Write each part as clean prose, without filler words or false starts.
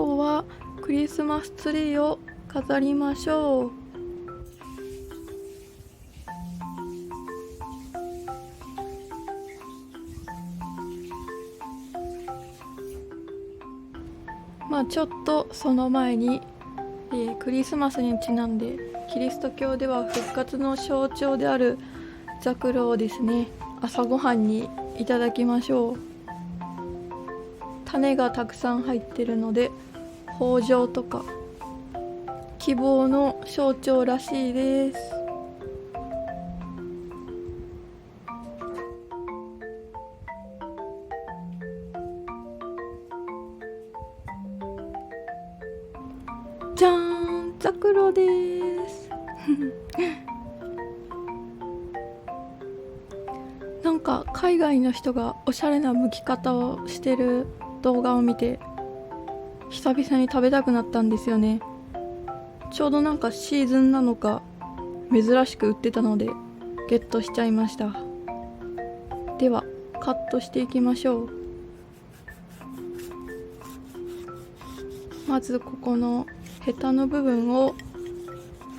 今日はクリスマスツリーを飾りましょう。ちょっとその前に、クリスマスにちなんでキリスト教では復活の象徴であるザクロをですね、朝ごはんにいただきましょう。種がたくさん入ってるので豊穣とか希望の象徴らしいです。じゃーん、ザクロですなんか海外の人がおしゃれな剥き方をしてる動画を見て久々に食べたくなったんですよね。ちょうどなんかシーズンなのか珍しく売ってたのでゲットしちゃいました。ではカットしていきましょう。まずここのヘタの部分を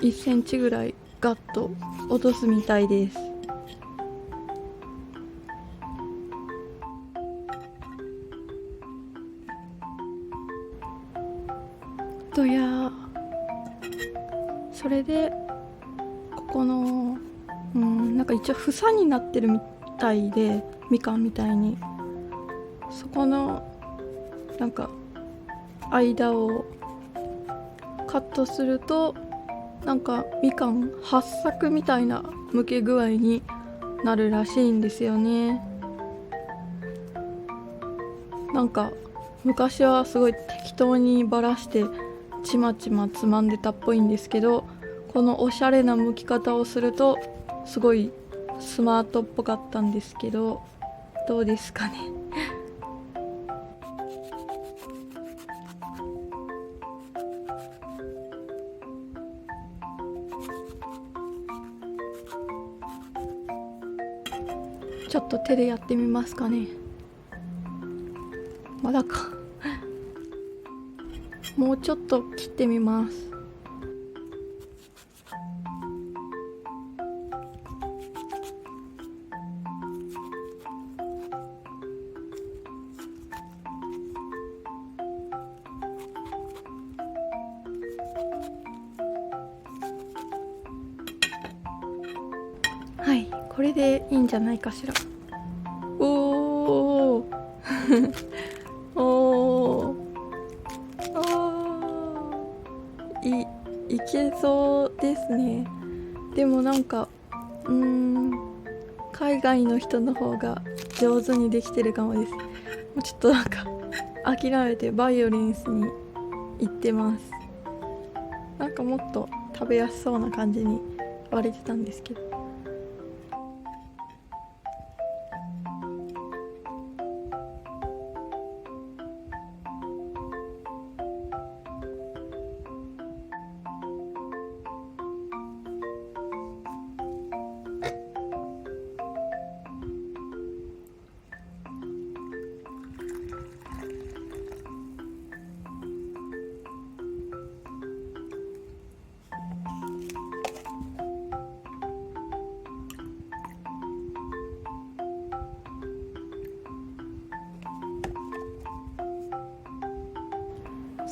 1センチぐらいガッと落とすみたいです。どやそれでここのなんか一応房になってるみたいで、みかんみたいにそこのなんか間をカットするとなんかみかん8作みたいな剥け具合になるらしいんですよね。なんか昔はすごい適当にばらしてちまちまつまんでたっぽいんですけど、このおしゃれな剥き方をするとすごいスマートっぽかったんですけど、どうですかねちょっと手でやってみますかね。まだかもうちょっと切ってみます。はい、これでいいんじゃないかしら。おーおーいけそうですね。でもなんか海外の人の方が上手にできてるかもです。もうちょっとなんか諦めてバイオレンスに行ってます。なんかもっと食べやすそうな感じに割れてたんですけど。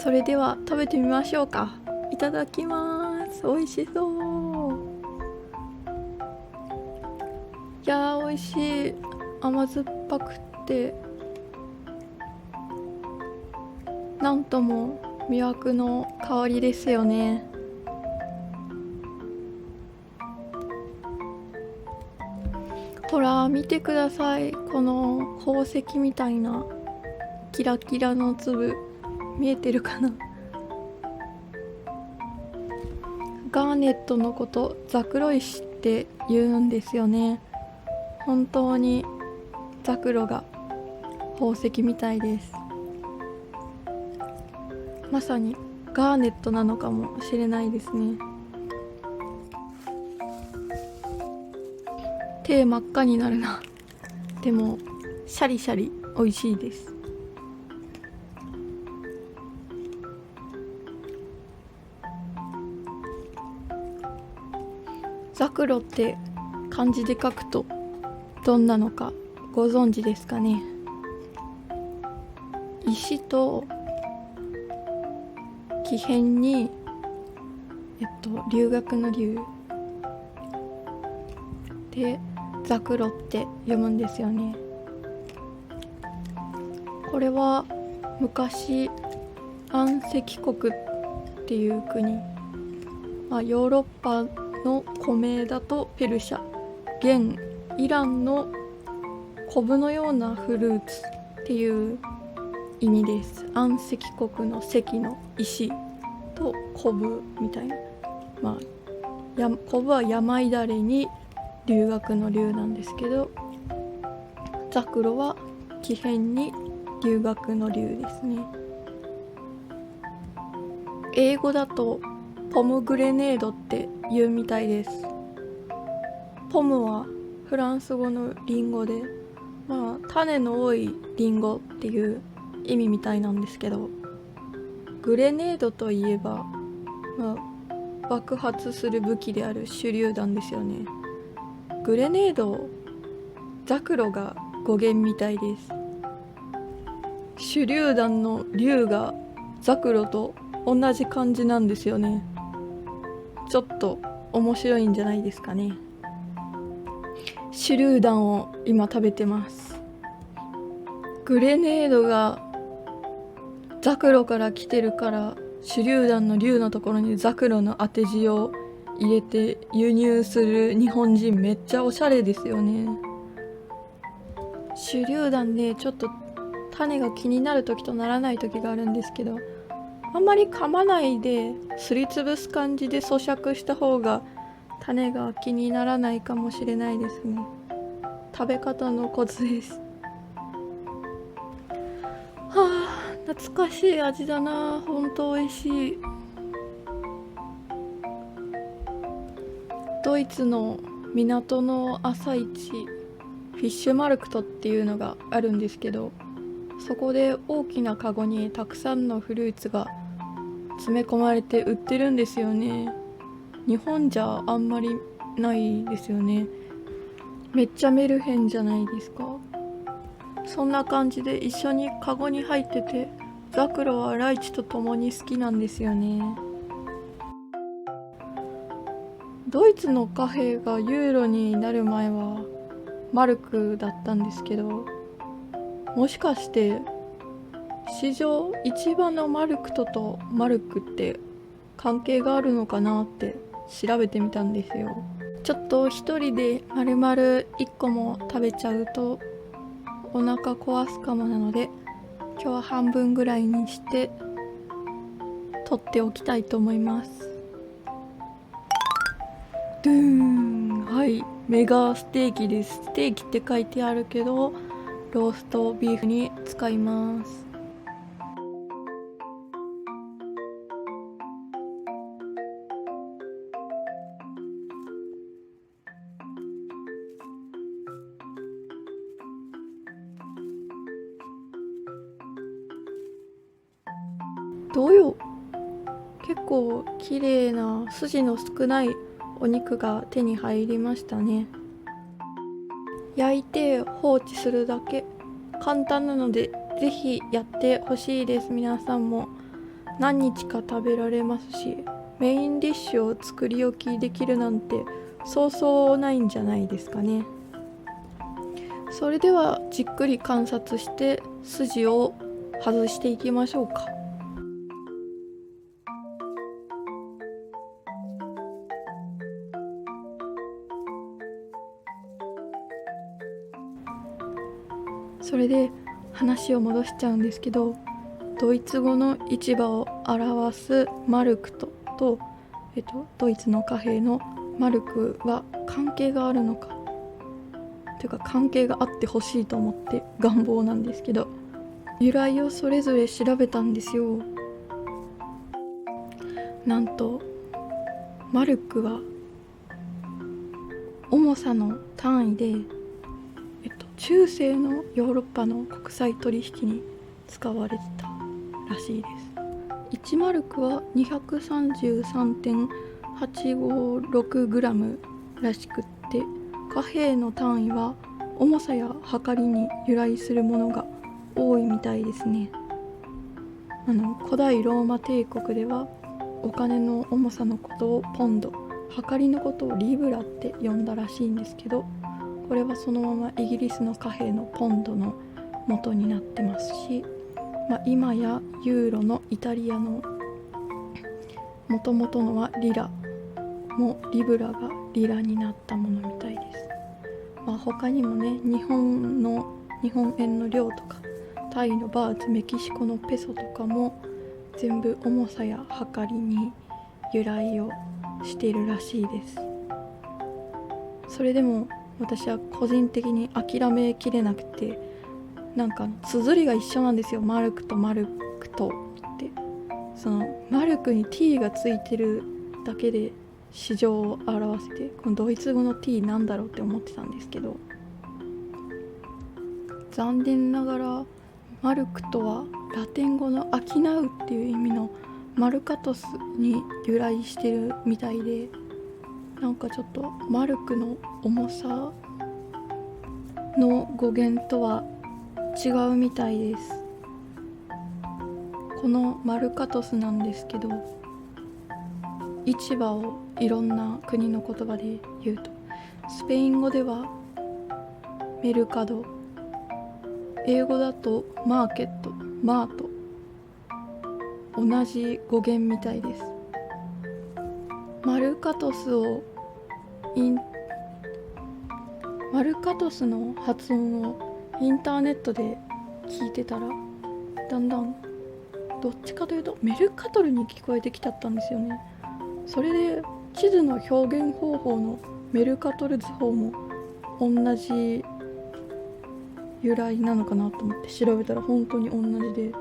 それでは食べてみましょうか。いただきます。美味しそう。いやー美味しい。甘酸っぱくってなんとも魅惑の香りですよね。ほら見てください、この宝石みたいなキラキラの粒見えてるかな。ガーネットのことザクロ石って言うんですよね。本当にザクロが宝石みたいです。まさにガーネットなのかもしれないですね。手真っ赤になるな。でもシャリシャリ美味しいです。ザクロって漢字で書くとどんなのかご存知ですかね。石と木偏に留学の留でザクロって読むんですよね。これは昔アン石国っていう国、ヨーロッパの古名だとペルシャ、現イランのコブのようなフルーツっていう意味です。アン石国の石の石とコブみたいな、コブは病だれに留学の留なんですけど、ザクロは木偏に留学の留ですね。英語だとポムグレネードって言うみたいです。ポムはフランス語のリンゴで、種の多いリンゴっていう意味みたいなんですけど、グレネードといえば、爆発する武器である手榴弾ですよね。グレネード、ザクロが語源みたいです。手榴弾の榴がザクロと同じ感じなんですよね。ちょっと面白いんじゃないですかね。手榴弾を今食べてます。グレネードがザクロから来てるから、手榴弾の榴のところにザクロの当て字を入れて輸入する日本人、めっちゃおしゃれですよね。手榴弾でちょっと種が気になる時とならない時があるんですけど、あんまり噛まないですりつぶす感じで咀嚼した方が種が気にならないかもしれないですね。食べ方のコツです。懐かしい味だな。ほんと美味しい。ドイツの港の朝市、フィッシュマルクトっていうのがあるんですけど、そこで大きなカゴにたくさんのフルーツが詰め込まれて売ってるんですよね。日本じゃあんまりないですよね。めっちゃメルヘンじゃないですか。そんな感じで一緒にカゴに入ってて、ザクロはライチと共に好きなんですよね。ドイツの貨幣がユーロになる前はマルクだったんですけど、もしかして史上一番のマルクとマルクって関係があるのかなって調べてみたんですよ。ちょっと一人で丸々1個も食べちゃうとお腹壊すかもなので、今日は半分ぐらいにして取っておきたいと思います。ドゥーン、はい、メガステーキです。ステーキって書いてあるけどローストビーフに使います。どうよ、結構綺麗な筋の少ないお肉が手に入りましたね。焼いて放置するだけ、簡単なのでぜひやってほしいです。皆さんも何日か食べられますし、メインディッシュを作り置きできるなんてそうそうないんじゃないですかね。それではじっくり観察して筋を外していきましょうか。それで話を戻しちゃうんですけど、ドイツ語の市場を表すマルクトと、ドイツの貨幣のマルクは関係があるのかというか、関係があってほしいと思って願望なんですけど、由来をそれぞれ調べたんですよ。なんとマルクは重さの単位で、中世のヨーロッパの国際取引に使われてたらしいです。1マルクは 233.856 グラムらしくって、貨幣の単位は重さや量りに由来するものが多いみたいですね。古代ローマ帝国ではお金の重さのことをポンド、量りのことをリブラって呼んだらしいんですけど、これはそのままイギリスの貨幣のポンドの元になってますし、今やユーロのイタリアの元々のはリラもリブラがリラになったものみたいです。他にもね、日本円の両とかタイのバーツ、メキシコのペソとかも全部重さや量りに由来をしているらしいです。それでも私は個人的に諦めきれなくて、綴りが一緒なんですよ。マルクとマルクとって、そのマルクに t がついてるだけで市場を表せて、このドイツ語の t なんだろうって思ってたんですけど、残念ながらマルクとはラテン語の商うっていう意味のマルカトスに由来してるみたいで、ちょっとマルクの重さの語源とは違うみたいです。このマルカトスなんですけど、市場をいろんな国の言葉で言うと、スペイン語ではメルカド、英語だとマーケット、マート、同じ語源みたいです。マルカトスの発音をインターネットで聞いてたら、だんだんどっちかというとメルカトルに聞こえてきちゃったんですよね。それで地図の表現方法のメルカトル図法も同じ由来なのかなと思って調べたら本当に同じで、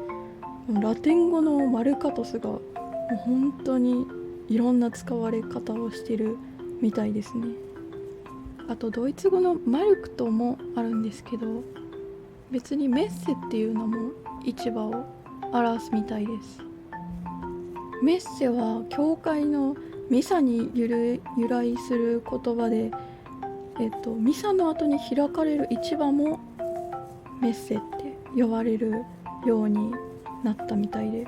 ラテン語のマルカトスがもう本当にいろんな使われ方をしてるみたいですね。あとドイツ語のマルクトもあるんですけど、別にメッセっていうのも市場を表すみたいです。メッセは教会のミサに由来する言葉で、ミサの後に開かれる市場もメッセって呼ばれるようになったみたいで、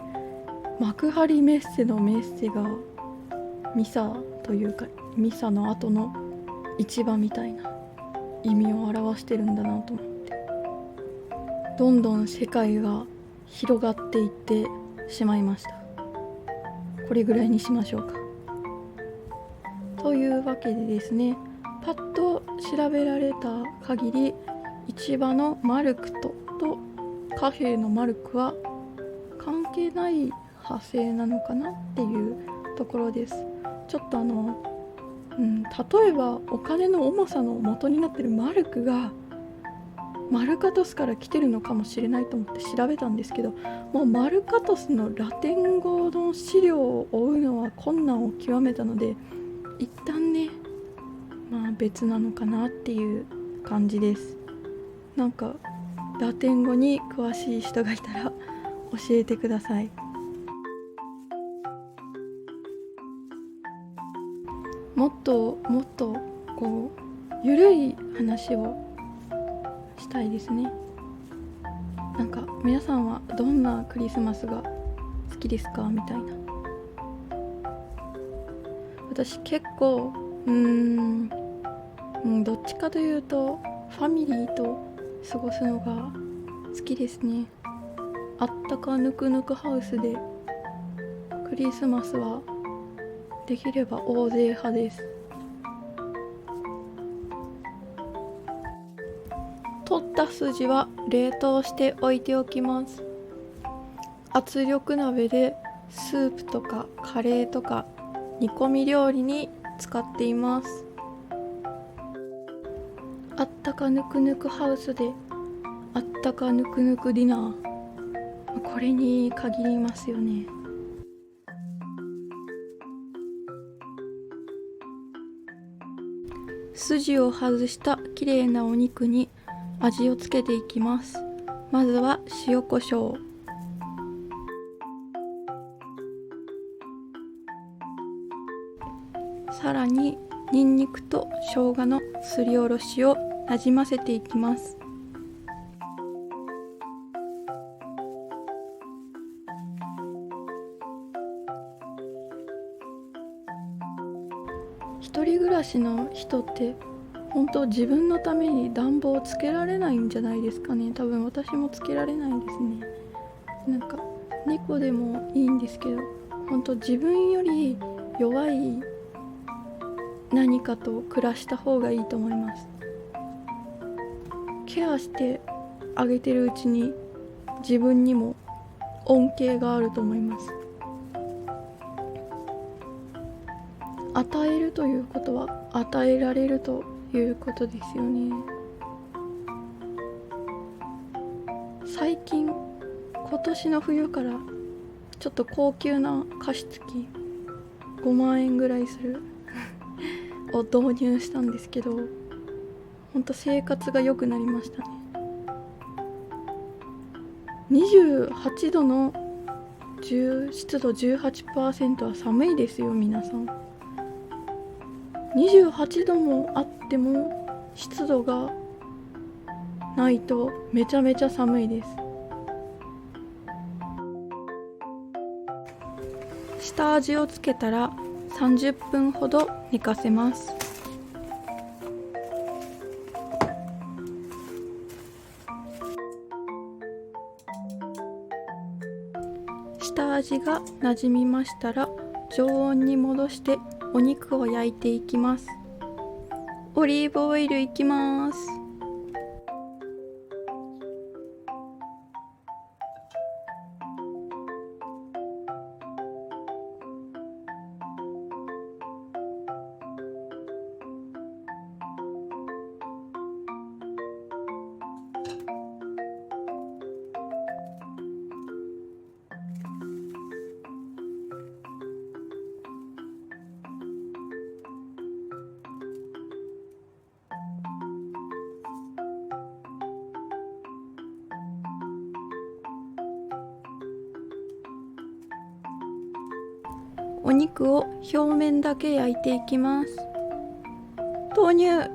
幕張メッセのメッセがミサというかミサの後の市場みたいな意味を表してるんだなと思って、どんどん世界が広がっていってしまいました。これぐらいにしましょうか。というわけでですね、パッと調べられた限り、市場のマルクトと貨幣のマルクは関係ない派生なのかなっていうところです。ちょっと例えばお金の重さの元になってるマルクがマルカトスから来てるのかもしれないと思って調べたんですけど、もうマルカトスのラテン語の資料を追うのは困難を極めたので、一旦ね、別なのかなっていう感じです。ラテン語に詳しい人がいたら教えてください。もっとゆるい話をしたいですね。皆さんはどんなクリスマスが好きですかみたいな。私結構どっちかというとファミリーと過ごすのが好きですね。あったかぬくぬくハウスでクリスマスはできれば大勢派です。取った筋は冷凍しておいておきます。圧力鍋でスープとかカレーとか煮込み料理に使っています。あったかぬくぬくハウスであったかぬくぬくディナー、これに限りますよね。筋を外したきれいなお肉に味をつけていきます。まずは塩コショウ、さらにニンニクと生姜のすりおろしをなじませていきます。一人暮らしの人って本当自分のために暖房をつけられないんじゃないですかね。多分私もつけられないですね。なんか猫でもいいんですけど、本当自分より弱い何かと暮らした方がいいと思います。ケアしてあげてるうちに自分にも恩恵があると思います。与えるということは与えられるということですよね。最近今年の冬からちょっと高級な加湿器5万円ぐらいするを導入したんですけど、ほんと生活が良くなりましたね。28度の湿度 18% は寒いですよ皆さん。28度もあっても湿度がないとめちゃめちゃ寒いです。下味をつけたら30分ほど寝かせます。下味がなじみましたら常温に戻してお肉を焼いていきます。オリーブオイルいきます。お肉を表面だけ焼いていきます。豆乳、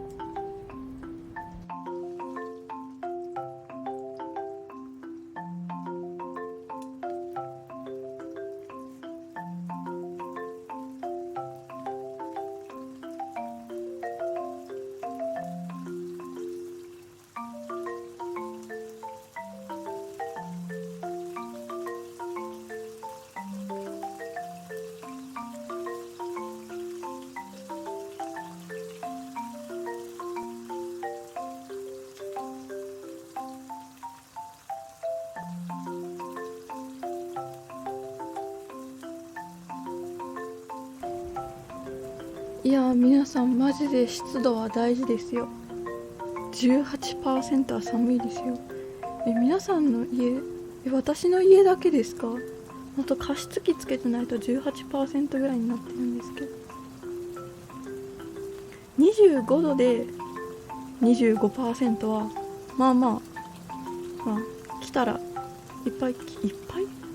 いや皆さんマジで湿度は大事ですよ。 18% は寒いですよ。皆さんの家、私の家だけですか？あと加湿器つけてないと 18% ぐらいになってるんですけど、25度で 25% はまあまあ来たらいっぱい、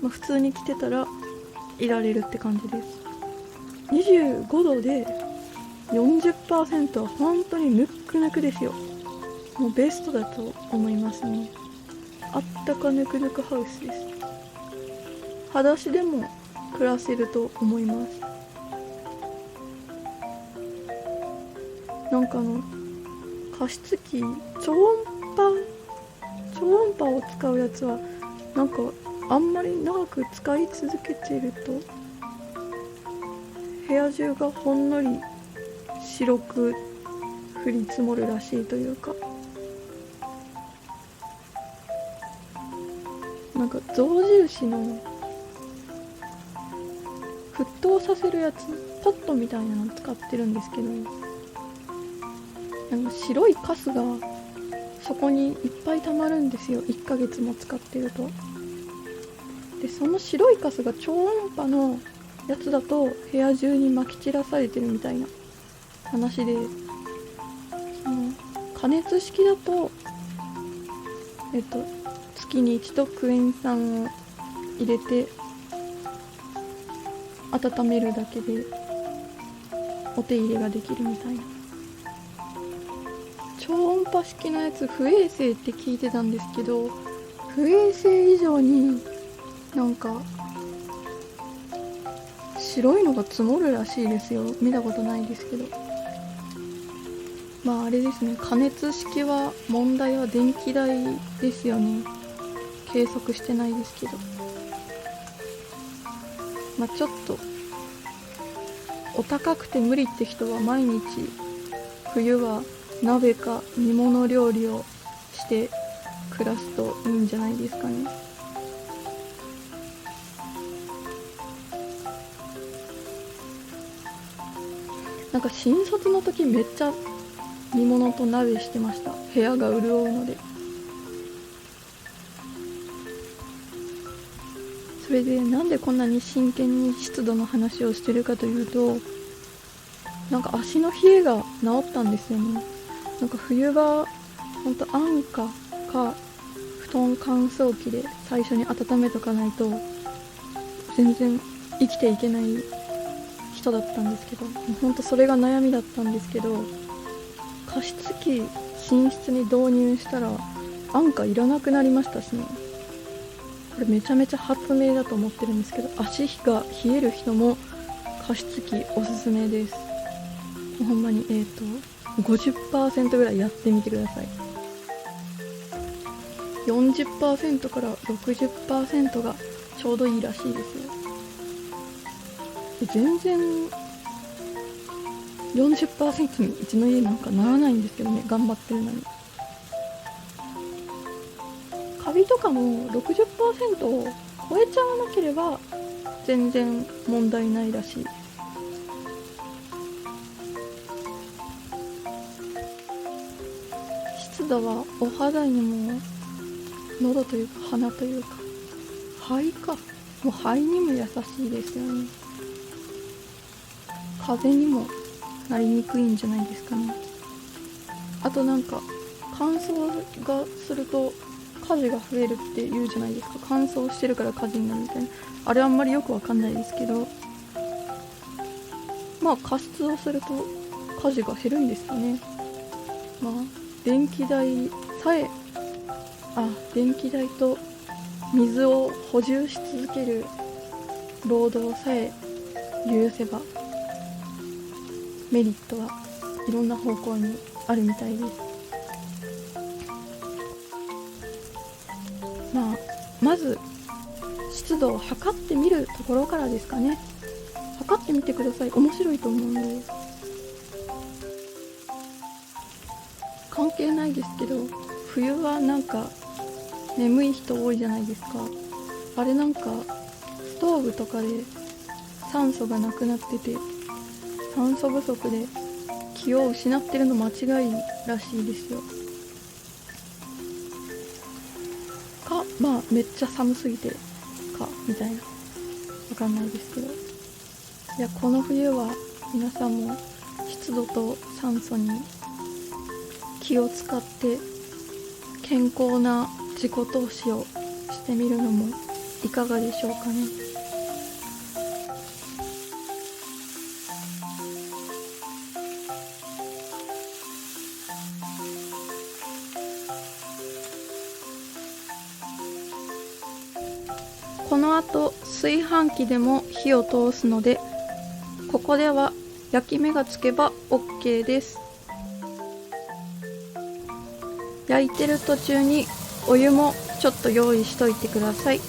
普通に来てたらいられるって感じです。25度で 40% は本当にぬっくぬくですよ。もうベストだと思いますね。あったかぬくぬくハウスです。裸足でも暮らせると思います。なんか加湿器、超音波を使うやつはなんかあんまり長く使い続けていると部屋中がほんのり白く降り積もるらしいというか、なんか象印の沸騰させるやつ、ポットみたいなの使ってるんですけど、なんか白いカスがそこにいっぱい溜まるんですよ、1ヶ月も使ってると。でその白いカスが超音波のやつだと部屋中に撒き散らされてるみたいな話で、その加熱式だと月に一度クエン酸を入れて温めるだけでお手入れができるみたいな。超音波式のやつ不衛生って聞いてたんですけど、不衛生以上になんか白いのが積もるらしいですよ。見たことないですけど、まああれですね、加熱式は問題は電気代ですよね。計測してないですけど、まあちょっとお高くて無理って人は毎日冬は鍋か煮物料理をして暮らすといいんじゃないですかね。なんか新卒の時めっちゃ煮物と鍋してました。部屋が潤うので。それでなんでこんなに真剣に湿度の話をしてるかというと、なんか足の冷えが治ったんですよね。なんか冬場ほんと安価か布団乾燥機で最初に温めとかないと全然生きていけない人だったんですけど、ほんとそれが悩みだったんですけど、加湿器寝室に導入したら安価いらなくなりましたしね。これめちゃめちゃ発明だと思ってるんですけど、足が冷える人も加湿器おすすめです。ほんまに50% ぐらいやってみてください。40% から 60% がちょうどいいらしいですよ。全然 40% にうちの家なんかならないんですけどね、頑張ってるのに。カビとかも 60% を超えちゃわなければ全然問題ないらしい。湿度はお肌にも喉というか鼻というか肺か、もう肺にも優しいですよね。風邪にもなりにくいんじゃないですかね。あとなんか乾燥がすると火事が増えるって言うじゃないですか。乾燥してるから火事になるみたいな。あれあんまりよくわかんないですけど、まあ加湿をすると火事が減るんですよね。まあ電気代と水を補充し続ける労働さえ許せばメリットはいろんな方向にあるみたいです。まあまず湿度を測ってみるところからですかね。測ってみてください。面白いと思うので。関係ないですけど、冬はなんか眠い人多いじゃないですか。あれなんかストーブとかで酸素がなくなってて、酸素不足で気を失ってるの間違いらしいですよ。か、まあめっちゃ寒すぎてかみたいな、わかんないですけど、いやこの冬は皆さんも湿度と酸素に気を使って健康な自己投資をしてみるのもいかがでしょうかね。この後炊飯器でも火を通すので、ここでは焼き目がつけば OK です。焼いてる途中にお湯もちょっと用意しといてください。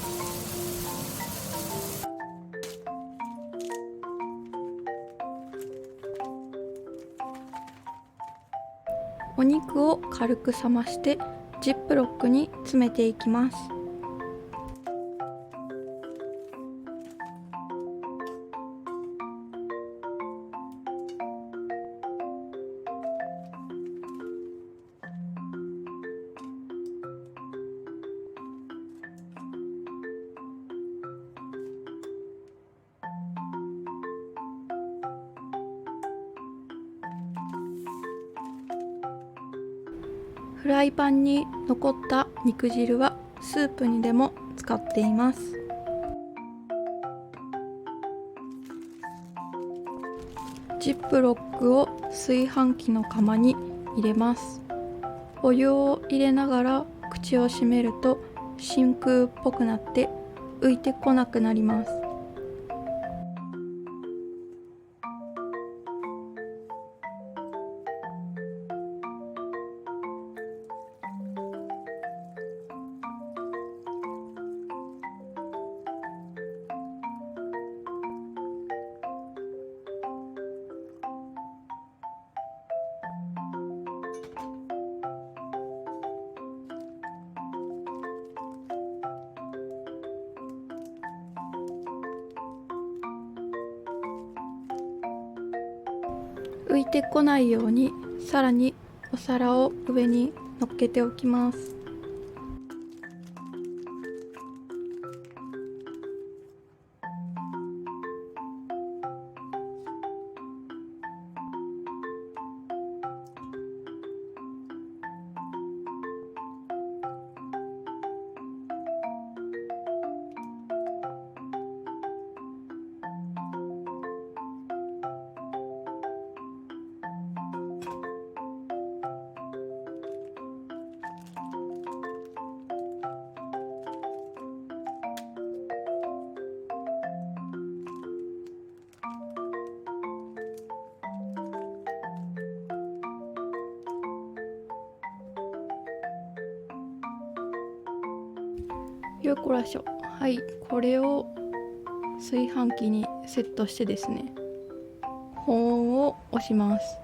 お肉を軽く冷ましてジップロックに詰めていきます。フライパンに残った肉汁はスープにでも使っています。ジップロックを炊飯器の釜に入れます。お湯を入れながら口を閉めると真空っぽくなって浮いてこなくなります。浮いてこないようにさらにお皿を上に乗っけておきます。よっこらしょ。はい、これを炊飯器にセットしてですね、保温を押します。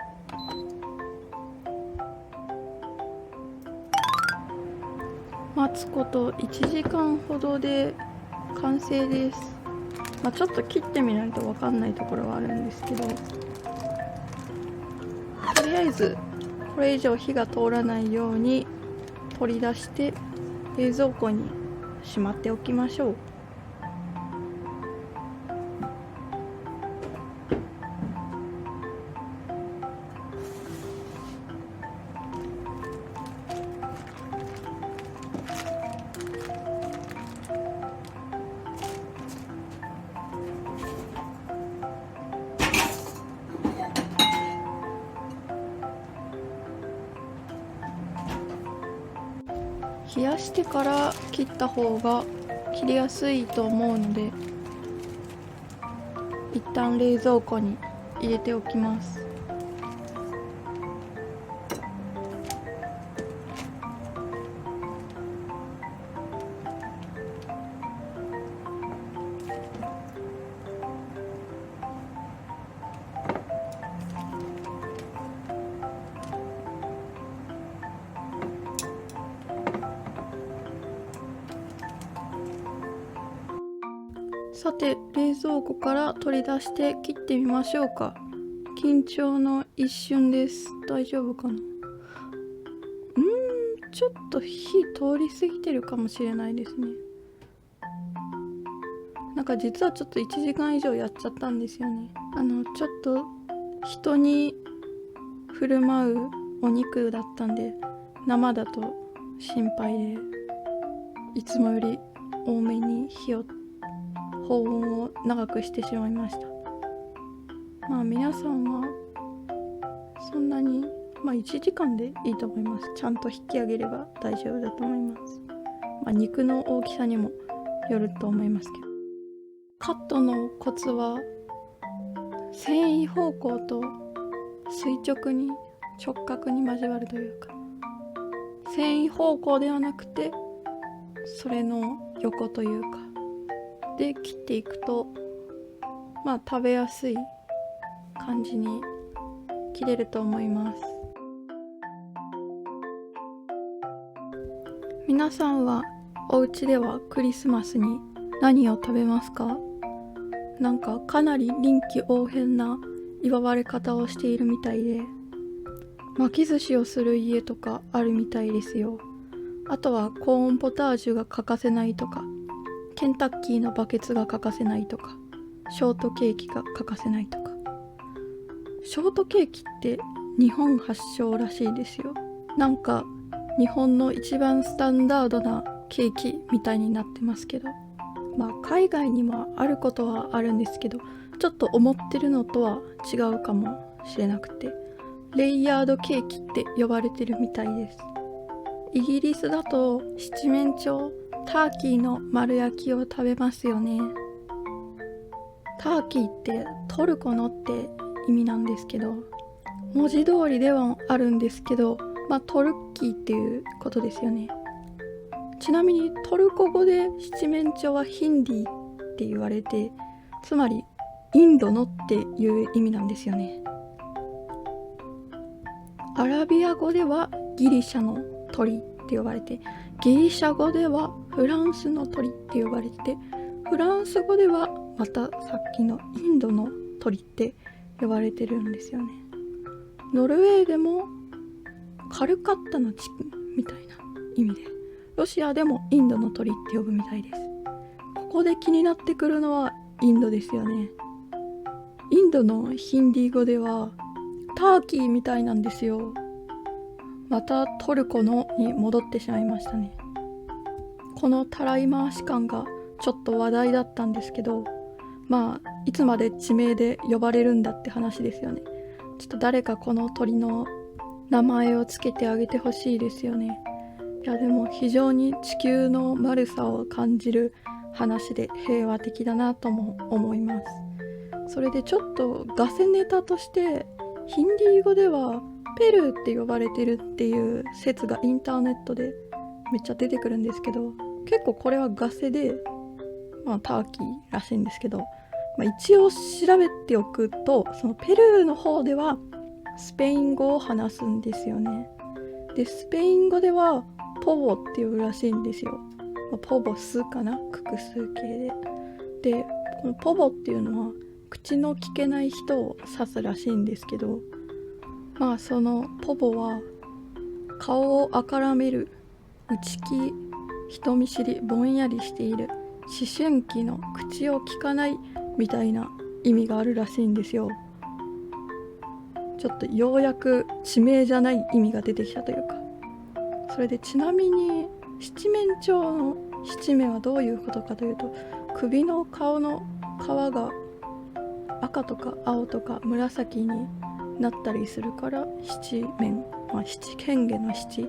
待つこと1時間ほどで完成です。ちょっと切ってみないと分かんないところはあるんですけど、とりあえずこれ以上火が通らないように取り出して冷蔵庫にしまっておきましょう。冷やしてから切った方が切りやすいと思うので、一旦冷蔵庫に入れておきます。さて、冷蔵庫から取り出して切ってみましょうか。緊張の一瞬です。大丈夫かな。ちょっと火通り過ぎてるかもしれないですね。実はちょっと1時間以上やっちゃったんですよね。ちょっと人に振る舞うお肉だったんで、生だと心配でいつもより多めに保温を長くしてしまいました。皆さんはそんなに1時間でいいと思います。ちゃんと引き上げれば大丈夫だと思います。肉の大きさにもよると思いますけど、カットのコツは繊維方向と垂直に直角に交わるというか、繊維方向ではなくてそれの横というかで切っていくと、食べやすい感じに切れると思います。皆さんはお家ではクリスマスに何を食べますか？かなり臨機応変な祝われ方をしているみたいで、巻き寿司をする家とかあるみたいですよ。あとはコーンポタージュが欠かせないとか、ケンタッキーのバケツが欠かせないとか、ショートケーキが欠かせないとか。ショートケーキって日本発祥らしいですよ。日本の一番スタンダードなケーキみたいになってますけど、海外にもあることはあるんですけど、ちょっと思ってるのとは違うかもしれなくて、レイヤードケーキって呼ばれてるみたいです。イギリスだと七面鳥、ターキーの丸焼きを食べますよね。ターキーってトルコのって意味なんですけど、文字通りではあるんですけど、トルッキーっていうことですよね。ちなみにトルコ語で七面鳥はヒンディーって言われて、つまりインドのっていう意味なんですよね。アラビア語ではギリシャの鳥って呼ばれて、ギリシャ語ではフランスの鳥って呼ばれて、フランス語ではまたさっきのインドの鳥って呼ばれてるんですよね。ノルウェーでもカルカッタの地区みたいな意味で、ロシアでもインドの鳥って呼ぶみたいです。ここで気になってくるのはインドですよね。インドのヒンディー語ではターキーみたいなんですよ。またトルコのに戻ってしまいましたね。このたらい回し感がちょっと話題だったんですけど、いつまで地名で呼ばれるんだって話ですよね。ちょっと誰かこの鳥の名前をつけてあげてほしいですよね。いやでも非常に地球の丸さを感じる話で平和的だなとも思います。それでちょっとガセネタとして、ヒンディー語ではペルーって呼ばれてるっていう説がインターネットでめっちゃ出てくるんですけど、結構これはガセで、ターキーらしいんですけど、一応調べておくと、そのペルーの方ではスペイン語を話すんですよね。でスペイン語ではポボって呼ぶらしいんですよ。ポボスかな、複数形で。でこのポボっていうのは口の聞けない人を指すらしいんですけど、そのポボは顔をあからめる、内気、人見知り、ぼんやりしている、思春期の口を聞かないみたいな意味があるらしいんですよ。ちょっとようやく地名じゃない意味が出てきたというか。それでちなみに七面鳥の七面はどういうことかというと、首の顔の皮が赤とか青とか紫になったりするから七面、七変化の七、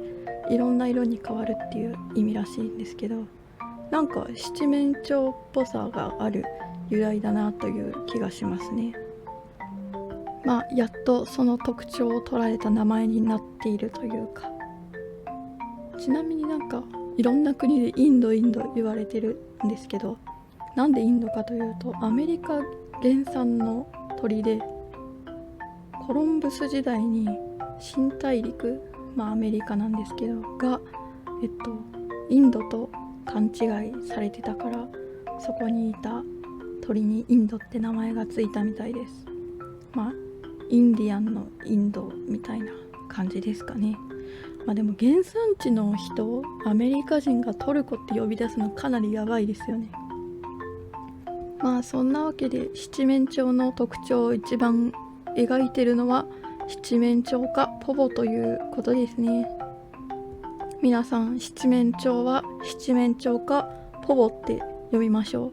いろんな色に変わるっていう意味らしいんですけど、なんか七面鳥っぽさがある由来だなという気がしますね。やっとその特徴を捉えた名前になっているというか。ちなみにいろんな国でインド言われてるんですけど、なんでインドかというと、アメリカ原産の鳥で、コロンブス時代に新大陸、アメリカなんですけどが、インドと勘違いされてたから、そこにいた鳥にインドって名前がついたみたいです。インディアンのインドみたいな感じですかね。でも原産地の人、アメリカ人がトルコって呼び出すのかなりやばいですよね。そんなわけで七面鳥の特徴を一番描いてるのは七面鳥かポボということですね。皆さん、七面鳥は七面鳥かポボって呼びましょう。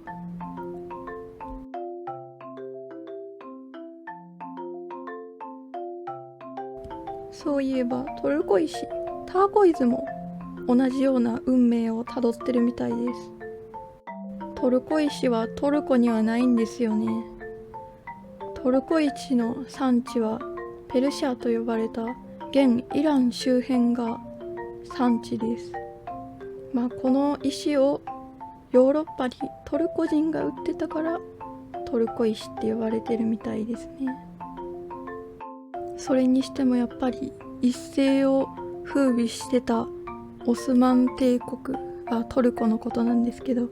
そういえばトルコ石、ターコイズも同じような運命をたどってるみたいです。トルコ石はトルコにはないんですよね。トルコ石の産地はペルシャと呼ばれた現イラン周辺が産地です。この石をヨーロッパにトルコ人が売ってたからトルコ石って呼ばれてるみたいですね。それにしてもやっぱり一世を風靡してたオスマン帝国がトルコのことなんですけど、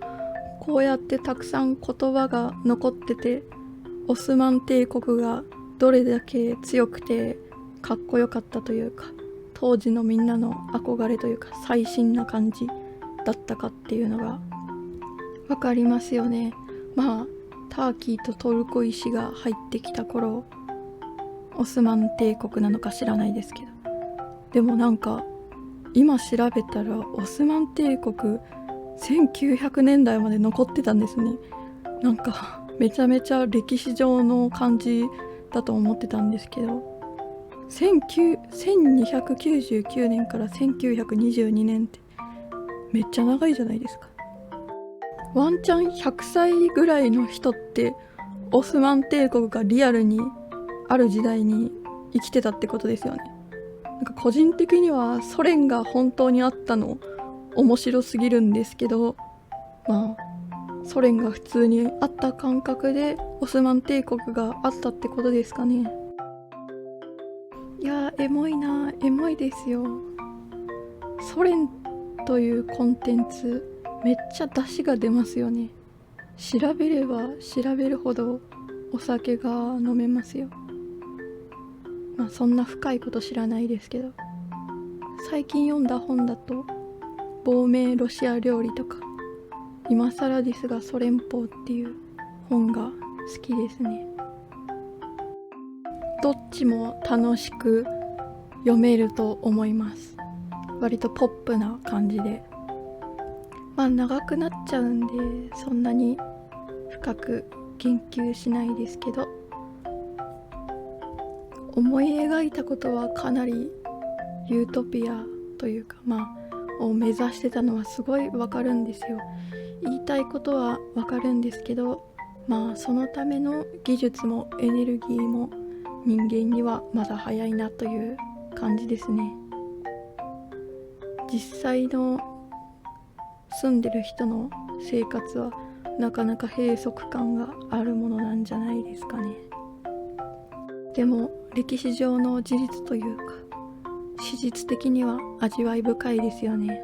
こうやってたくさん言葉が残ってて、オスマン帝国がどれだけ強くてかっこよかったというか、当時のみんなの憧れというか最新な感じだったかっていうのがわかりますよね。ターキーとトルコ石が入ってきた頃、オスマン帝国なのか知らないですけど、でも今調べたらオスマン帝国1900年代まで残ってたんですね。なんかめちゃめちゃ歴史上の感じだと思ってたんですけど、1299年から1922年ってめっちゃ長いじゃないですか。ワンチャン100歳ぐらいの人ってオスマン帝国がリアルにある時代に生きてたってことですよね。なんか個人的にはソ連が本当にあったの面白すぎるんですけど、まあソ連が普通にあった感覚でオスマン帝国があったってことですかね。いやー、エモいな、エモいですよ。ソ連というコンテンツめっちゃ出汁が出ますよね。調べれば調べるほどお酒が飲めますよ。まあそんな深いこと知らないですけど、最近読んだ本だと亡命ロシア料理とか、今更ですがソ連邦っていう本が好きですね。どっちも楽しく読めると思います。割とポップな感じで、まあ長くなっちゃうんでそんなに深く研究しないですけど、思い描いたことはかなりユートピアというか、を目指してたのはすごいわかるんですよ。言いたいことはわかるんですけど、そのための技術もエネルギーも人間にはまだ早いなという感じですね。実際の住んでる人の生活はなかなか閉塞感があるものなんじゃないですかね。でも歴史上の事実というか史実的には味わい深いですよね。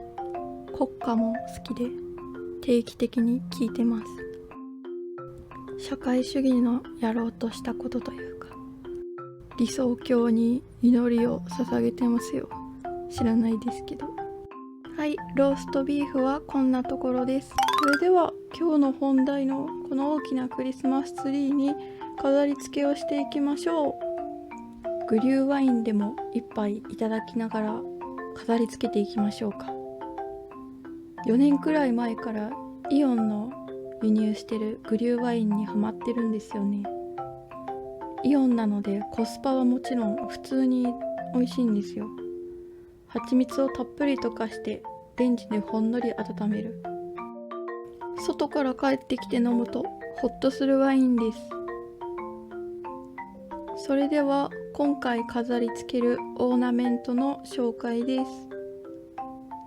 国歌も好きで定期的に聞いてます。社会主義のやろうとしたことというか、理想郷に祈りを捧げてますよ。知らないですけど。はい、ローストビーフはこんなところです。それでは今日の本題のこの大きなクリスマスツリーに飾り付けをしていきましょう。グリューワインでも一杯いただきながら飾り付けていきましょうか。4年くらい前からイオンの輸入してるグリューワインにハマってるんですよね。イオンなのでコスパはもちろん普通に美味しいんですよ。蜂蜜をたっぷり溶かしてレンジでほんのり温める。外から帰ってきて飲むとホッとするワインです。それでは今回飾り付けるオーナメントの紹介です。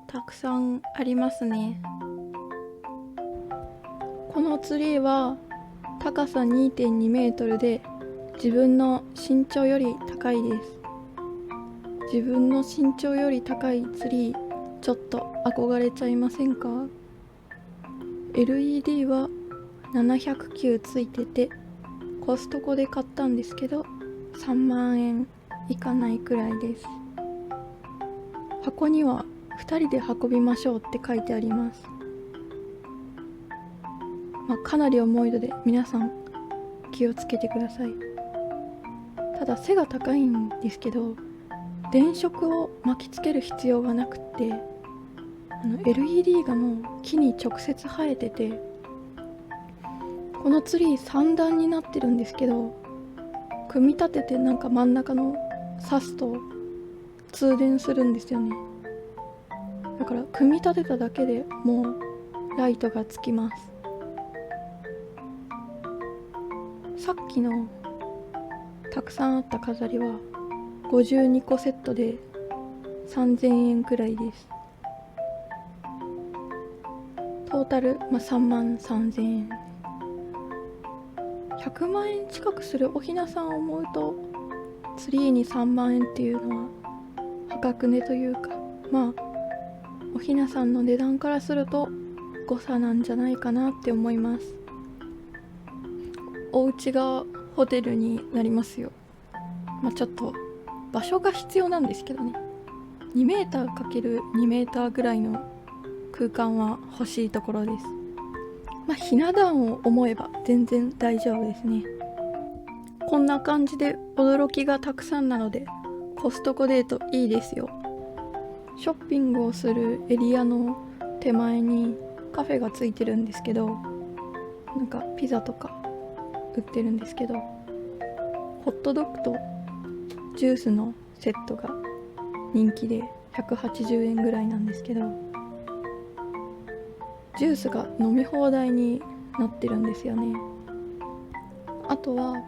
たくさんありますね。このツリーは高さ 2.2 メートルで自分の身長より高いです。自分の身長より高いツリー、ちょっと憧れちゃいませんか？ LED は700球ついててコストコで買ったんですけど3万円いかないくらいです。箱には2人で運びましょうって書いてあります。かなり重いので皆さん気をつけてください。ただ背が高いんですけど電飾を巻きつける必要がなくて、LED がもう木に直接生えてて、このツリー3段になってるんですけど、組み立ててなんか真ん中の挿すと通電するんですよね。だから組み立てただけでもうライトがつきます。さっきのたくさんあった飾りは52個セットで3000円くらいです。トータル、3万3000円。100万円近くするおひなさんを思うとツリーに3万円っていうのは破格値というか、おひなさんの値段からすると誤差なんじゃないかなって思います。お家がホテルになりますよ。ちょっと場所が必要なんですけどね。2メーター ×2 メーターぐらいの空間は欲しいところです。ひな壇を思えば全然大丈夫ですね。こんな感じで驚きがたくさんなのでコストコデートいいですよ。ショッピングをするエリアの手前にカフェがついてるんですけど、なんかピザとか売ってるんですけど、ホットドッグとジュースのセットが人気で180円ぐらいなんですけど、ジュースが飲み放題になってるんですよね。あとは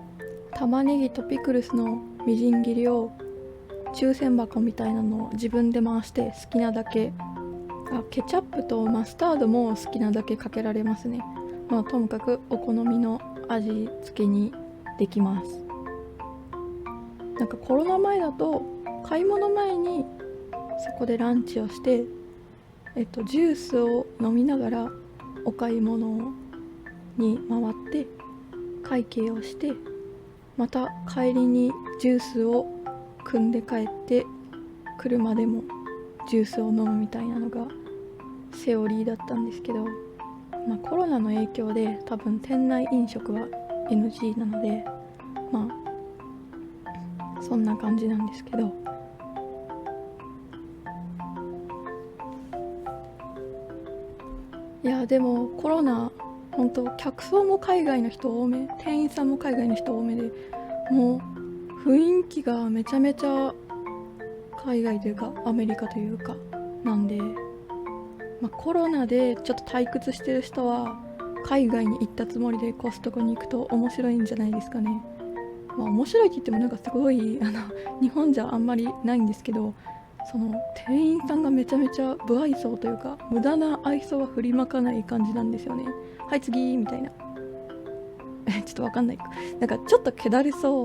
玉ねぎとピクルスのみじん切りを抽選箱みたいなのを自分で回して好きなだけ、ケチャップとマスタードも好きなだけかけられますね。ともかくお好みの味付けにできます。なんかコロナ前だと買い物前にそこでランチをして、ジュースを飲みながらお買い物に回って会計をして、また帰りにジュースを汲んで帰って車でもジュースを飲むみたいなのがセオリーだったんですけど、コロナの影響で多分店内飲食は NG なので、そんな感じなんですけど、いやでもコロナ本当客層も海外の人多め、店員さんも海外の人多めで、もう雰囲気がめちゃめちゃ海外というかアメリカというかなんで、コロナでちょっと退屈してる人は海外に行ったつもりでコストコに行くと面白いんじゃないですかね。面白いって言ってもなんかすごい日本じゃあんまりないんですけど、その店員さんがめちゃめちゃ不愛想というか無駄な愛想は振りまかない感じなんですよね。はい次みたいなちょっとわかんない、なんかちょっと気だるそ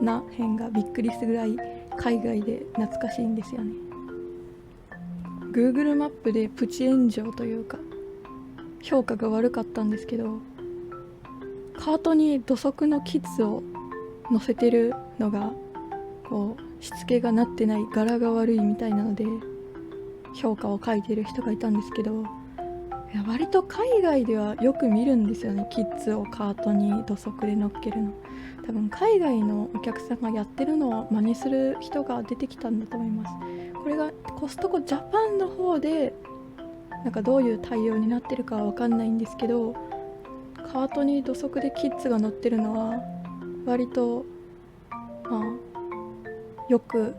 うな辺がびっくりするぐらい海外で懐かしいんですよね。 Google マップでプチ炎上というか評価が悪かったんですけど、カートに土足のキッズを乗せてるのがこうしつけがなってない、柄が悪いみたいなので評価を書いてる人がいたんですけど、割と海外ではよく見るんですよね、キッズをカートに土足で乗っけるの。多分海外のお客さんがやってるのを真似する人が出てきたんだと思います。これがコストコジャパンの方でなんかどういう対応になってるかは分かんないんですけど、カートに土足でキッズが乗ってるのは割とよく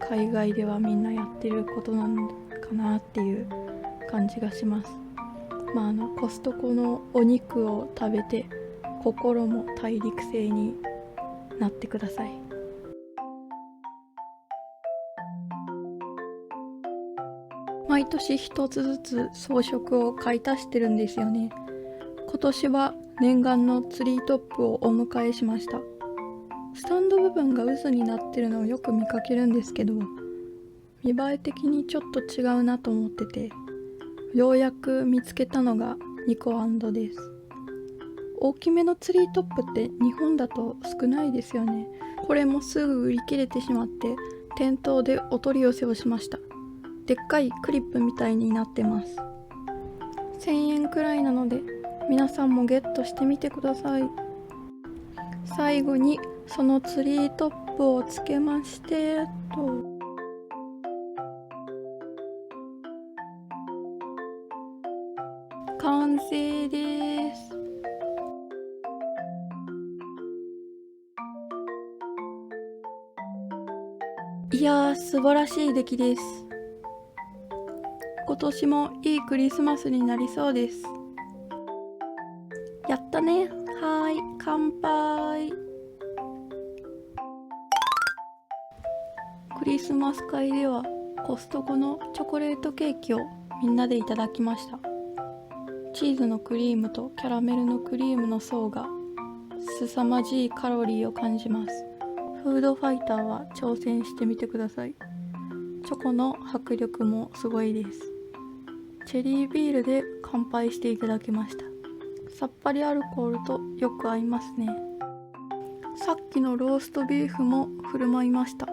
海外ではみんなやってることなのかなっていう感じがします。コストコのお肉を食べて心も大陸性になってください。毎年一つずつ装飾を買い足してるんですよね。今年は念願のツリートップをお迎えしました。スタンド部分が渦になってるのをよく見かけるんですけど、見栄え的にちょっと違うなと思ってて、ようやく見つけたのがニコアンドです。大きめのツリートップって日本だと少ないですよね。これもすぐ売り切れてしまって店頭でお取り寄せをしました。でっかいクリップみたいになってます。1000円くらいなので皆さんもゲットしてみてください。最後にそのツリートップをつけましてと、完成です。いやー素晴らしい出来です。今年もいいクリスマスになりそうです。やったね。はーい、乾杯。クリスマス会ではコストコのチョコレートケーキをみんなでいただきました。チーズのクリームとキャラメルのクリームの層が凄まじいカロリーを感じます。フードファイターは挑戦してみてください。チョコの迫力もすごいです。チェリービールで乾杯していただきました。さっぱりアルコールとよく合いますね。さっきのローストビーフも振る舞いました。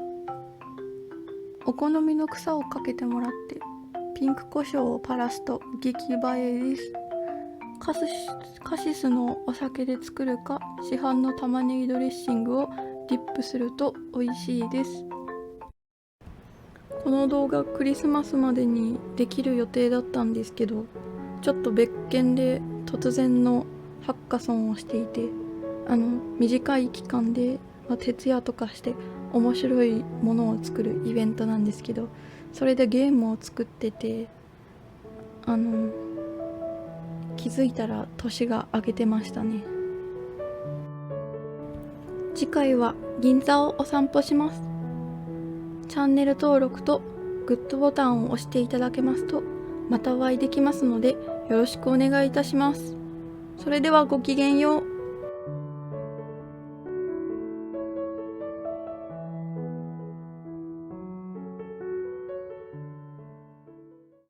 お好みの草をかけてもらってピンク胡椒をパラすと激映えです。カシスのお酒で作るか市販の玉ねぎドレッシングをディップすると美味しいです。この動画クリスマスまでにできる予定だったんですけど、ちょっと別件で突然のハッカソンをしていて、短い期間で、徹夜とかして面白いものを作るイベントなんですけど、それでゲームを作ってて、気づいたら年が明けてましたね。次回は銀座をお散歩します。チャンネル登録とグッドボタンを押していただけますとまたお会いできますので、よろしくお願いいたします。それではごきげんよう。